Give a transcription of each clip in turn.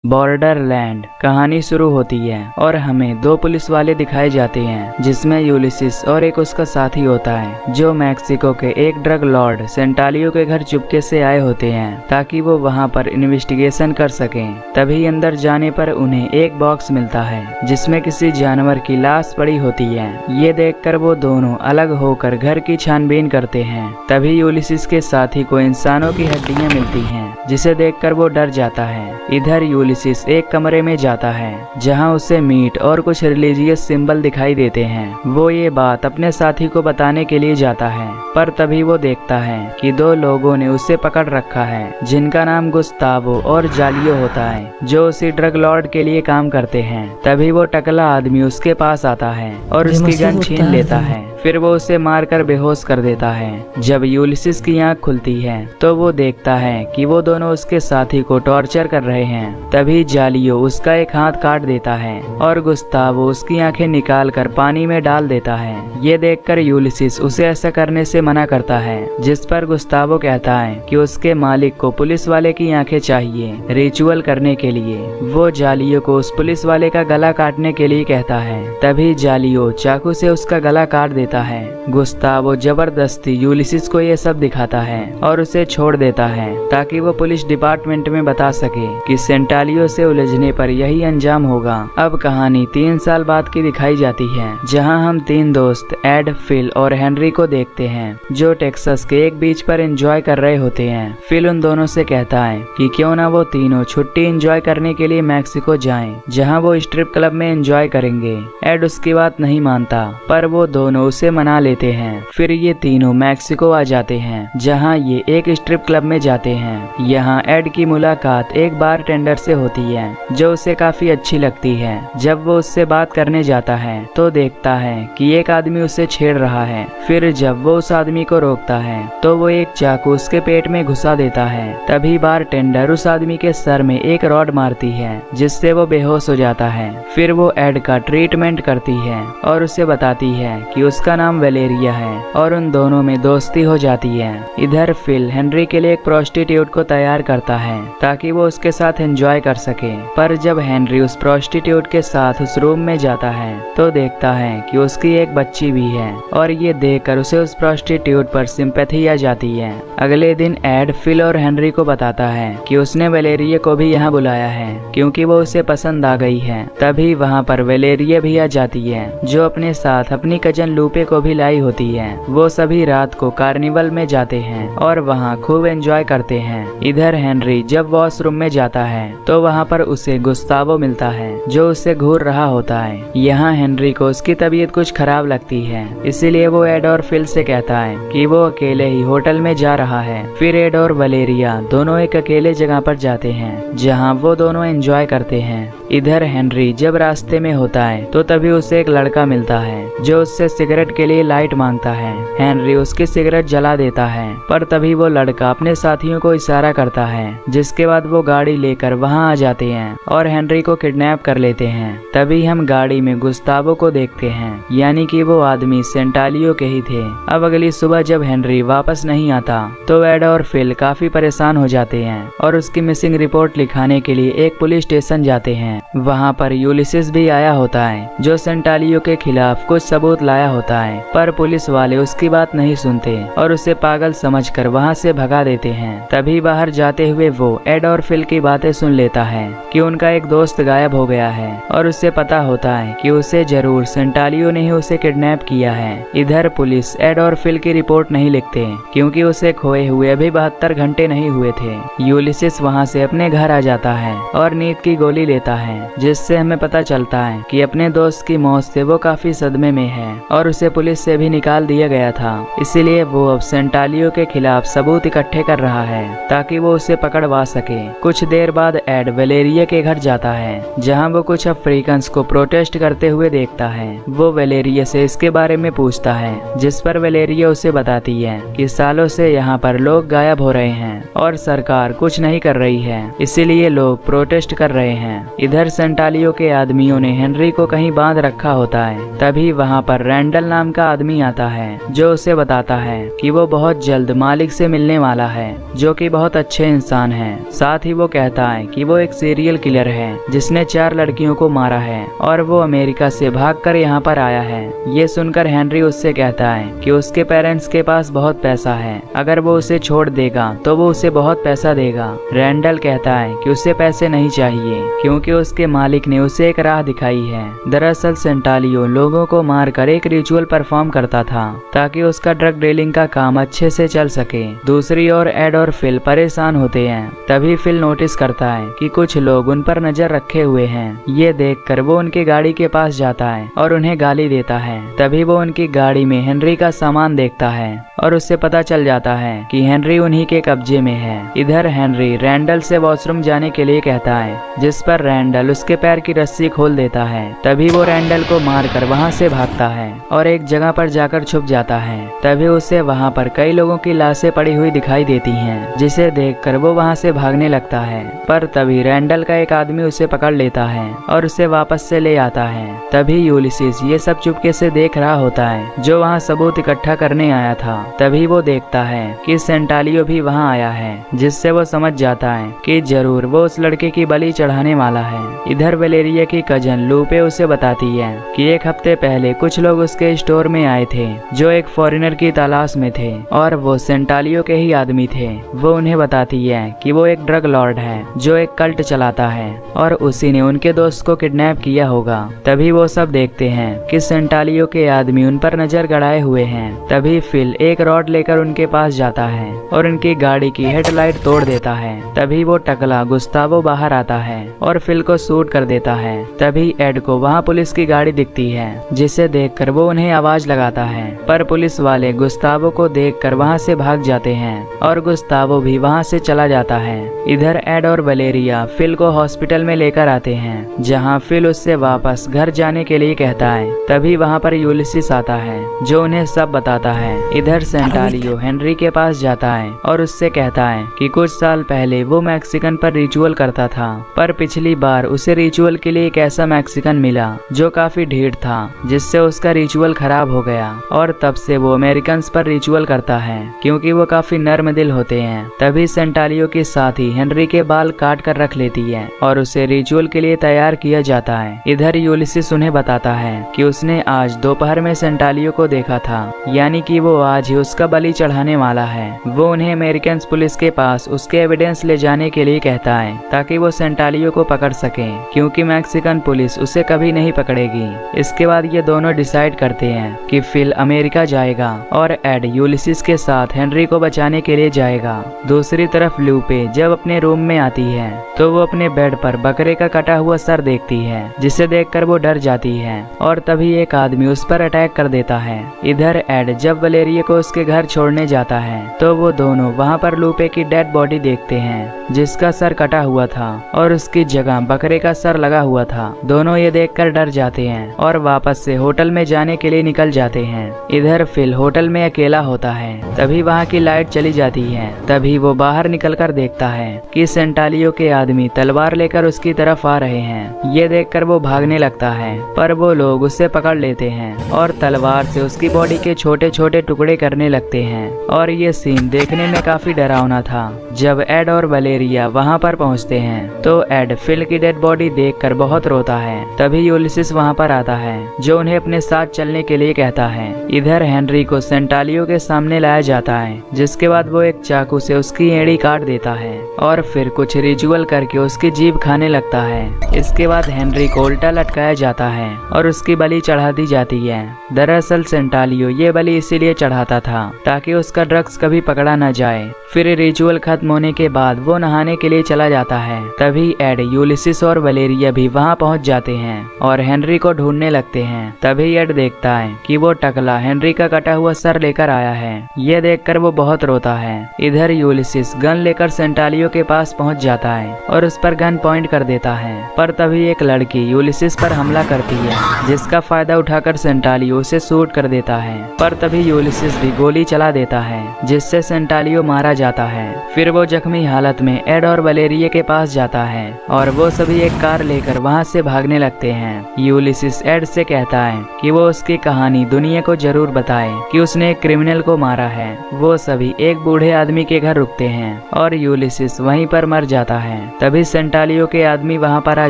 Borderland कहानी शुरू होती है और हमें दो पुलिस वाले दिखाए जाते हैं, जिसमें यूलिसिस और एक उसका साथी होता है, जो मैक्सिको के एक ड्रग लॉर्ड सेंटालियो के घर चुपके से आए होते हैं ताकि वो वहां पर इन्वेस्टिगेशन कर सकें। तभी अंदर जाने पर उन्हें एक बॉक्स मिलता है जिसमें किसी जानवर की लाश पड़ी होती है। ये देखकर वो दोनों अलग होकर घर की छानबीन करते हैं। तभी यूलिसिस के साथी को इंसानों की हड्डियां मिलती हैं, जिसे देखकर वो डर जाता है। इधर यूलिसिस एक कमरे में जाता है जहां उसे मीट और कुछ रिलीजियस सिंबल दिखाई देते हैं। वो ये बात अपने साथी को बताने के लिए जाता है, पर तभी वो देखता है कि दो लोगों ने उसे पकड़ रखा है, जिनका नाम गुस्तावो और जालियो होता है, जो उसी ड्रग लॉर्ड के लिए काम करते हैं। तभी वो टकला आदमी उसके पास आता है और उसकी गन छीन लेता है। फिर वो उसे मारकर बेहोश कर देता है। जब यूलिसिस की आंख खुलती है तो वो देखता है कि वो दोनों उसके साथी को टॉर्चर कर रहे हैं। तभी जालियो उसका एक हाथ काट देता है और गुस्तावो उसकी आंखें निकाल कर पानी में डाल देता है। ये देखकर यूलिसिस उसे ऐसा करने से मना करता है, जिस पर गुस्तावो कहता है कि उसके मालिक को पुलिस वाले की आंखें चाहिए रिचुअल करने के लिए। वो जालियो को उस पुलिस वाले का गला काटने के लिए कहता है। तभी जालियो चाकू से उसका गला काट देता है। गुस्तावो जबरदस्ती यूलिसिस को ये सब दिखाता है और उसे छोड़ देता है ताकि वो पुलिस डिपार्टमेंट में बता सके कि सेंटालियो से उलझने पर यही अंजाम होगा। अब कहानी 3 साल बाद की दिखाई जाती है, जहां हम 3 दोस्त एड, फिल और हेनरी को देखते हैं, जो टेक्सास के एक बीच पर एंजॉय कर रहे होते हैं। फिल उन दोनों से कहता है कि क्यों ना वो तीनों छुट्टी एंजॉय करने के लिए मैक्सिको जाएं, जहां वो स्ट्रिप क्लब में एंजॉय करेंगे। एड उसकी बात नहीं मानता, पर वो दोनों उसे मना लेते हैं। फिर ये तीनों मैक्सिको आ जाते हैं, जहां ये एक स्ट्रिप क्लब में जाते हैं। यहाँ एड की मुलाकात एक बारटेंडर से होती है, जो उसे काफी अच्छी लगती है। जब वो उससे बात करने जाता है तो देखता है कि एक आदमी उसे छेड़ रहा है। फिर जब वो उस आदमी को रोकता है तो वो एक चाकू उसके पेट में घुसा देता है। तभी बारटेंडर उस आदमी के सर में एक रॉड मारती है, जिससे वो बेहोश हो जाता है। फिर वो एड का ट्रीटमेंट करती है और उसे बताती है कि उसका नाम वेलेरिया है, और उन दोनों में दोस्ती हो जाती है। इधर फिल हेनरी के लिए एक प्रोस्टिट्यूट को तैयार करता है ताकि वो उसके साथ एंजॉय कर सके। पर जब हेनरी उस प्रोस्टिट्यूट के साथ उस रूम में जाता है तो देखता है कि उसकी एक बच्ची भी है, और ये देखकर उसे उस प्रोस्टिट्यूट पर सिंपैथी आ जाती है। अगले दिन एड फिल और हेनरी को बताता है कि उसने वेलेरिया को भी यहाँ बुलाया है क्योंकि वो उसे पसंद आ गई है। तभी वहाँ पर वेलेरिया भी आ जाती है, जो अपने साथ अपनी कजन लूपे को भी लाई होती है। वो सभी रात को कार्निवल में जाते हैं और वहाँ खूब एंजॉय करते हैं। इधर हेनरी जब वॉशरूम में जाता है तो वहाँ पर उसे गुस्तावो मिलता है, जो उससे घूर रहा होता है। यहाँ हेनरी को उसकी तबीयत कुछ खराब लगती है, इसीलिए वो एड और फिल से कहता है कि वो अकेले ही होटल में जा रहा है। फिर एड और वलेरिया दोनों एक अकेले जगह पर जाते हैं, जहाँ वो दोनों एंजॉय करते हैं। इधर हेनरी जब रास्ते में होता है तो तभी उसे एक लड़का मिलता है, जो उससे सिगरेट के लिए लाइट मांगता है। हेनरी उसकी सिगरेट जला देता है, पर तभी वो लड़का अपने साथियों को इशारा करता है, जिसके बाद वो गाड़ी लेकर वहां आ जाते हैं और हेनरी को किडनैप कर लेते हैं। तभी हम गाड़ी में गुस्तावो को देखते हैं, यानी कि वो आदमी सेंटालियो के ही थे। अब अगली सुबह जब हेनरी वापस नहीं आता तो एड और फिल काफी परेशान हो जाते हैं और उसकी मिसिंग रिपोर्ट लिखाने के लिए एक पुलिस स्टेशन जाते हैं। वहाँ पर यूलिसिस भी आया होता है, जो सेंटालियो के खिलाफ कुछ सबूत लाया होता है, पर पुलिस वाले उसकी बात नहीं सुनते और उसे पागल समझकर वहाँ से भगा देते हैं। तभी बाहर जाते हुए वो एड और फिल की बातें सुन लेता है कि उनका एक दोस्त गायब हो गया है, और उससे पता होता है कि उसे जरूर सेंटालियो ने ही उसे किडनैप किया है। इधर पुलिस एड और फिल की रिपोर्ट नहीं लिखते क्योंकि उसे खोए हुए अभी 72 घंटे नहीं हुए थे। यूलिसिस वहाँ से अपने घर आ जाता है और नींद की गोली लेता है, जिससे हमें पता चलता है कि अपने दोस्त की मौत से वो काफी सदमे में है और उसे पुलिस से भी निकाल दिया गया था। इसीलिए वो अब सेंटालियो के खिलाफ सबूत इकट्ठे कर रहा है ताकि वो उसे पकड़वा सके। कुछ देर बाद एड वेलेरिया के घर जाता है, जहां वो कुछ अफ्रीकन्स को प्रोटेस्ट करते हुए देखता है। वो वेलेरिया से इसके बारे में पूछता है, जिस पर वेलेरिया उसे बताती है कि सालों से यहाँ पर लोग गायब हो रहे हैं और सरकार कुछ नहीं कर रही है, इसीलिए लोग प्रोटेस्ट कर रहे हैं। इधर सेंटालियो के आदमियों ने हेनरी को कहीं बांध रखा होता है। तभी वहाँ पर रैंडल नाम का आदमी आता है, जो उसे बताता है कि वो बहुत जल्द मालिक से मिलने वाला है, जो कि बहुत अच्छे इंसान हैं। साथ ही वो कहता है कि वो वो एक सीरियल किलर है जिसने 4 लड़कियों को मारा है और वो अमेरिका से भागकर यहाँ पर आया है। ये सुनकर हेनरी उससे कहता है कि उसके पेरेंट्स के पास बहुत पैसा है, अगर वो उसे छोड़ देगा तो वो उसे बहुत पैसा देगा। रैंडल कहता है कि उसे पैसे नहीं चाहिए क्योंकि उसके मालिक ने उसे एक राह दिखाई है। दरअसल सेंटालियो लोगों को मारकर एक रिचुअल परफॉर्म करता था ताकि उसका ड्रग डीलिंग का काम अच्छे से चल सके। दूसरी ओर एड और फिल परेशान होते हैं। तभी फिल नोटिस करता है कि कुछ लोग उन पर नजर रखे हुए हैं। ये देखकर वो उनकी गाड़ी के पास जाता है और उन्हें गाली देता है। तभी वो उनकी गाड़ी में हेनरी का सामान देखता है और उससे पता चल जाता है कि हेनरी उन्हीं के कब्जे में है। इधर हेनरी रैंडल से वॉशरूम जाने के लिए कहता है, जिस पर रैंडल उसके पैर की रस्सी खोल देता है। तभी वो रैंडल को मारकर वहां से भागता है और एक जगह पर जाकर छुप जाता है। तभी उसे वहां पर कई लोगों की लाशें पड़ी हुई दिखाई देती हैं, जिसे देखकर वो वहां से भागने लगता है। पर तभी रैंडल का एक आदमी उसे पकड़ लेता है और उसे वापस से ले आता है। तभी यूलिसिस ये सब चुपके से देख रहा होता है, जो वहाँ सबूत इकट्ठा करने आया था। तभी वो देखता है कि सेंटालियो भी वहाँ आया है, जिससे वो समझ जाता है कि जरूर वो उस लड़के की बलि चढ़ाने वाला है। इधर वेलेरिया की कजन लूपे उसे बताती है कि एक हफ्ते पहले कुछ लोग उसके स्टोर में आए थे जो एक फॉरेनर की तलाश में थे और वो सेंटालियो के ही आदमी थे। वो उन्हें बताती है कि वो एक ड्रग लॉर्ड है जो एक कल्ट चलाता है और उसी ने उनके दोस्त को किडनैप किया होगा। तभी वो सब देखते हैं कि सेंटालियो के आदमी उन पर नजर गड़ाए हुए हैं। तभी फिल एक रॉड लेकर उनके पास जाता है और उनकी गाड़ी की हेडलाइट तोड़ देता है। तभी वो टकला गुस्तावो बाहर आता है और फिल को शूट कर देता है। तभी एड को वहाँ पुलिस की गाड़ी दिखती है, जिसे देखकर वो उन्हें आवाज लगाता है, पर पुलिस वाले गुस्तावो को देखकर वहाँ से भाग जाते हैं और गुस्तावो भी वहाँ से चला जाता है। इधर एड और वलेरिया फिल को हॉस्पिटल में लेकर आते हैं, जहाँ फिल उससे वापस घर जाने के लिए कहता है। तभी वहाँ पर यूलिसिस आता है जो उन्हें सब बताता है। इधर सेंटालियो हेनरी के पास जाता है और उससे कहता है कि कुछ साल पहले वो मैक्सिकन पर रिचुअल करता था, पर पिछली बार उसे रिचुअल के लिए एक ऐसा मैक्सिकन मिला जो काफी ढीठ था, जिससे उसका रिचुअल खराब हो गया और तब से वो अमेरिकन पर रिचुअल करता है क्योंकि वो काफी नर्म दिल होते हैं। तभी सेंटालियो के साथी हेनरी के बाल काट कर रख लेती है और उसे रिचुअल के लिए तैयार किया जाता है। इधर यूलिसिस उन्हें बताता है कि उसने आज दोपहर में सेंटालियो को देखा था, यानी कि वो आज ही उसका बलि चढ़ाने वाला है। वो उन्हें अमेरिकन पुलिस के पास उसके एविडेंस ले जाने के लिए कहता है ताकि वो सेंटालियो को पकड़ सके, क्योंकि मैक्सिकन पुलिस उसे कभी नहीं पकड़ेगी। इसके बाद ये दोनों डिसाइड करते हैं कि फिल अमेरिका जाएगा और एड यूलिसिस के साथ हेनरी को बचाने के लिए जाएगा। दूसरी तरफ लूपे जब अपने रूम में आती है तो वो अपने बेड पर बकरे का कटा हुआ सर देखती है, जिसे देखकर वो डर जाती है और तभी एक आदमी उस पर अटैक कर देता है। इधर एड जब वलेरिया को उसके घर छोड़ने जाता है तो वो दोनों वहाँ पर लूपे की डेड बॉडी देखते हैं, जिसका सर कटा हुआ था और उसकी जगह बकरे का सर लगा हुआ था। दोनों ये देखकर डर जाते हैं और वापस से होटल में जाने के लिए निकल जाते हैं। इधर फिल होटल में अकेला होता है। तभी वहाँ की लाइट चली जाती है। तभी वो बाहर निकलकर देखता है कि सेंटालियो के आदमी तलवार लेकर उसकी तरफ आ रहे हैं। ये देखकर वो भागने लगता है, पर वो लोग उसे पकड़ लेते हैं और तलवार से उसकी बॉडी के छोटे छोटे टुकड़े करने लगते हैं। और ये सीन देखने में काफी डरावना था। जब एड और वलेरिया वहाँ पर पहुँचते हैं तो एड फिल की डेड बॉडी देखकर बहुत रोता है। तभी यूलिसिस वहाँ पर आता है जो उन्हें अपने साथ चलने के लिए कहता है। इधर हेनरी को सेंटालियो के सामने लाया जाता है, जिसके बाद वो एक चाकू से उसकी एड़ी काट देता है और फिर कुछ रिचुअल करके उसकी जीभ खाने लगता है। इसके बाद हेनरी को उल्टा लटकाया जाता है और उसकी बलि चढ़ा दी जाती है। दरअसल सेंटालियो ये बलि इसीलिए चढ़ाता था ताकि उसका ड्रग्स कभी पकड़ा न जाए। फिर रिचुअल खत्म होने के बाद वो नहाने के लिए चला जाता है। तभी एड, यूलिसिस और वलेरिया भी वहाँ पहुँच जाते हैं और हेनरी को ढूंढने लगते हैं। तभी एड देखता है कि वो टकला हेनरी का कटा हुआ सर लेकर आया है। ये देखकर वो बहुत रोता है। इधर यूलिसिस गन लेकर सेंटालियो के पास पहुँच जाता है और उस पर गन पॉइंट कर देता है, पर तभी एक लड़की यूलिसिस पर हमला करती है, जिसका फायदा उठाकर सेंटालियो उसे शूट कर देता है। पर तभी यूलिसिस ही गोली चला देता है, जिससे सेंटालियो मारा जाता है। फिर वो जख्मी हालत में एड और वलेरिया के पास जाता है और वो सभी एक कार लेकर वहाँ से भागने लगते हैं। यूलिसिस एड से कहता है कि वो उसकी कहानी दुनिया को जरूर बताए कि उसने एक क्रिमिनल को मारा है। वो सभी एक बूढ़े आदमी के घर रुकते हैं और यूलिसिस वहीं पर मर जाता है। तभी सेंटालियो के आदमी वहाँ पर आ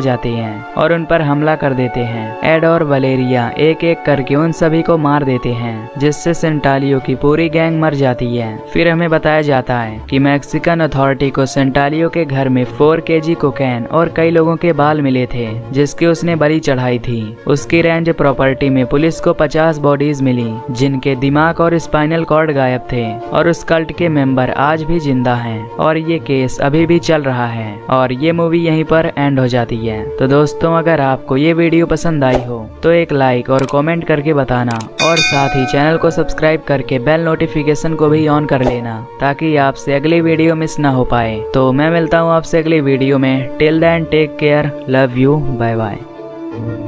जाते हैं और उन पर हमला कर देते हैं। एड और वलेरिया एक एक करके उन सभी को मार देते हैं, जिससे सेंटालियो की पूरी गैंग मर जाती है। फिर हमें बताया जाता है कि मैक्सिकन अथॉरिटी को सेंटालियो के घर में 4 kg कोकेन और कई लोगों के बाल मिले थे, जिसकी उसने बलि चढ़ाई थी। उसकी रेंज प्रॉपर्टी में पुलिस को 50 बॉडीज मिली, जिनके दिमाग और स्पाइनल कॉर्ड गायब थे और उस कल्ट के मेंबर आज भी जिंदा हैं और ये केस अभी भी चल रहा है। और ये मूवी यहीं पर एंड हो जाती है। तो दोस्तों, अगर आपको ये वीडियो पसंद आई हो तो एक लाइक और कमेंट करके बताना और साथ ही चैनल को सब्सक्राइब करके बेल नोटिफिकेशन को भी ऑन कर लेना, ताकि आपसे अगली वीडियो मिस ना हो पाए। तो मैं मिलता हूँ आपसे अगली वीडियो में। Till then take care, love you, bye bye.